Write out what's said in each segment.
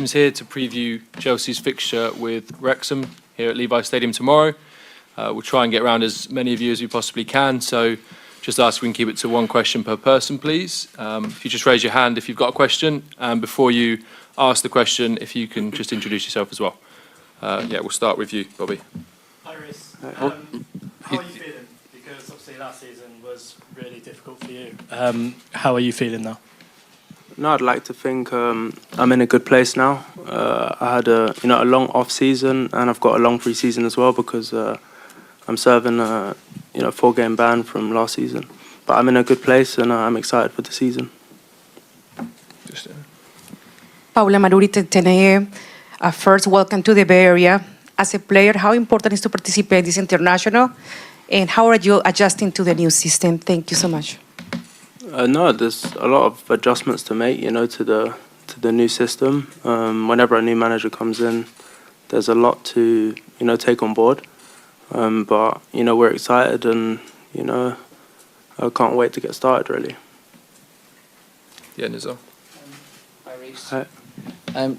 teams here to preview Chelsea's fixture with Wrexham here at Levi Stadium tomorrow. We'll try and get around as many of you as we possibly can, so just ask if we can keep it to one question per person, please. If you just raise your hand if you've got a question, and before you ask the question, if you can just introduce yourself as well. Yeah, we'll start with you, Bobby. Hi, Reece. How are you feeling? Because obviously last season was really difficult for you. How are you feeling now? No, I'd like to think I'm in a good place now. I had a long off season, and I've got a long pre-season as well because I'm serving a 4-game ban from last season. But I'm in a good place, and I'm excited for the season. Paula Maruri, TNA. First, welcome to the Bay Area. As a player, how important is to participate in this international, and how are you adjusting to the new system? Thank you so much. No, there's a lot of adjustments to make, to the new system. Whenever a new manager comes in, there's a lot to take on board. But we're excited, and I can't wait to get started. Really. Yeah, Nizar. Hi, Reece. Hi.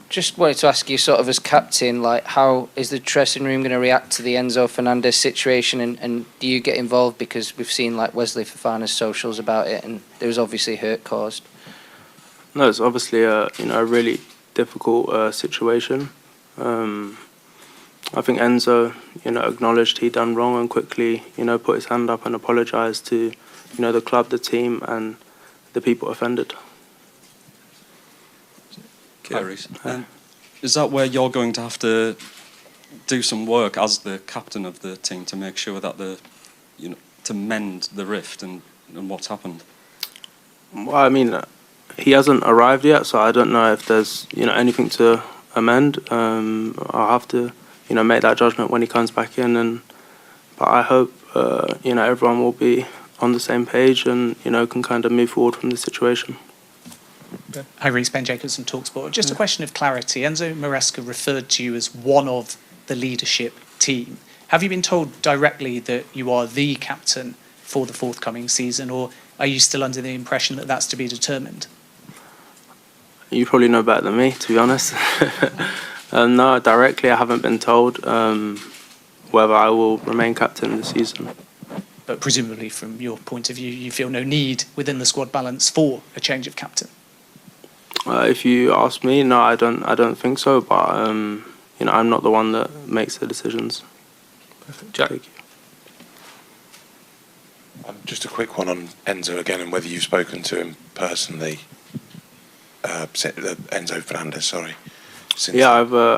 Just wanted to ask you, sort of as captain, like how is the dressing room going to react to the Enzo Fernandez situation, and do you get involved? Because we've seen like Wesley Fofana's socials about it, and there was obviously hurt caused. No, it's obviously a really difficult situation. I think Enzo acknowledged he'd done wrong and quickly put his hand up and apologised to the club, the team, and the people offended. Reece. Is that where you're going to have to do some work as the captain of the team to make sure that to mend the rift and what's happened? Well, I mean, he hasn't arrived yet, so I don't know if there's anything to amend. I'll have to make that judgment when he comes back in, but I hope everyone will be on the same page and can kind of move forward from the situation. Hi, Reece. Ben Jacobs from TalkSPORT. Just a question of clarity. Enzo Maresca referred to you as one of the leadership team. Have you been told directly that you are the captain for the forthcoming season, or are you still under the impression that that's to be determined? You probably know better than me, to be honest. No, directly I haven't been told whether I will remain captain this season. But presumably, from your point of view, you feel no need within the squad balance for a change of captain. If you ask me, no, I don't think so. But I'm not the one that makes the decisions. Perfect. Jack. Thank you. Just a quick one on Enzo again, and whether you've spoken to him personally. Enzo Fernandez, sorry. Yeah,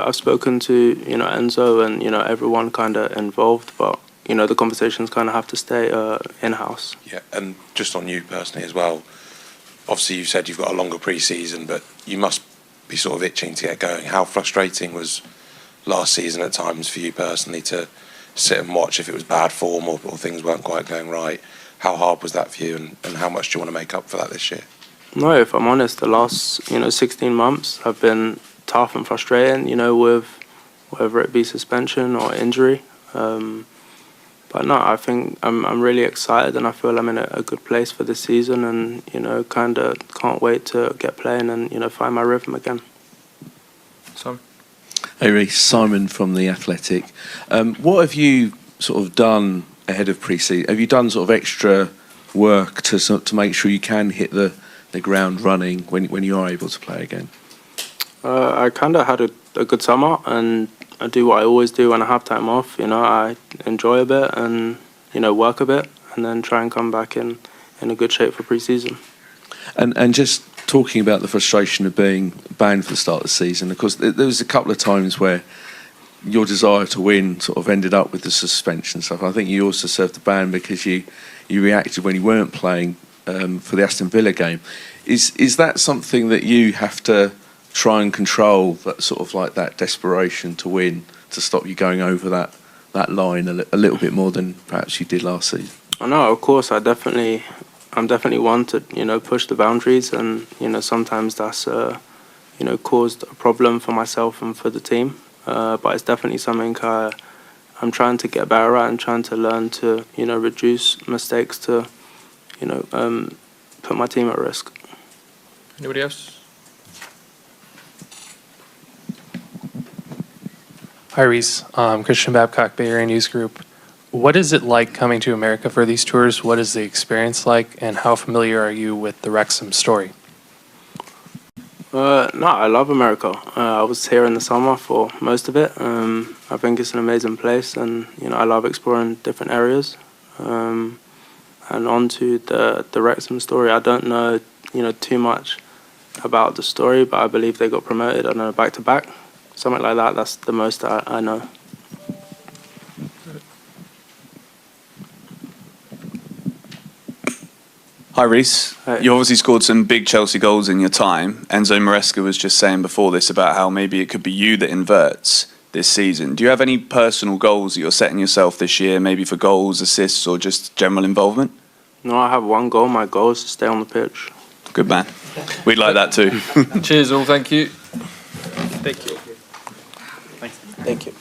I've spoken to Enzo and everyone kind of involved, but the conversations kind of have to stay in house. Yeah, and just on you personally as well. Obviously, you said you've got a longer pre-season, but you must be sort of itching to get going. How frustrating was last season at times for you personally to sit and watch if it was bad form or things weren't quite going right? How hard was that for you, and how much do you want to make up for that this year? No, if I'm honest, the last 16 months have been tough and frustrating. With whether it be suspension or injury. But no, I think I'm really excited, and I feel I'm in a good place for this season, and kind of can't wait to get playing and find my rhythm again. Simon. Hey Reece, Simon from The Athletic. What have you sort of done ahead of pre-season? Have you done sort of extra work to make sure you can hit the ground running when you are able to play again? I kind of had a good summer, and I do what I always do when I have time off. I enjoy a bit and work a bit, and then try and come back in a good shape for pre-season. And just talking about the frustration of being banned for the start of the season, of course, there was a couple of times where your desire to win sort of ended up with the suspension stuff. I think you also served the ban because you reacted when you weren't playing for the Aston Villa game. Is that something that you have to try and control, that sort of like that desperation to win, to stop you going over that line a little bit more than perhaps you did last season? I know, of course, I'm definitely one to push the boundaries, and sometimes that's caused a problem for myself and for the team. But it's definitely something I'm trying to get better at, and trying to learn to reduce mistakes to put my team at risk. Anybody else? Hi, Reece. Christian Babcock, Bay Area News Group. What is it like coming to America for these tours? What is the experience like, and how familiar are you with the Wrexham story? No, I love America. I was here in the summer for most of it. I think it's an amazing place, and I love exploring different areas. And on to the Wrexham story. I don't know too much about the story, but I believe they got promoted. I know back to back, something like that. That's the most I know. Hi, Reece. Hi. You obviously scored some big Chelsea goals in your time. Enzo Maresca was just saying before this about how maybe it could be you that inverts this season. Do you have any personal goals that you're setting yourself this year, maybe for goals, assists, or just general involvement? No, I have one goal. My goal is to stay on the pitch. Good man. We'd like that too. Cheers all, thank you. Thank you. Thank you.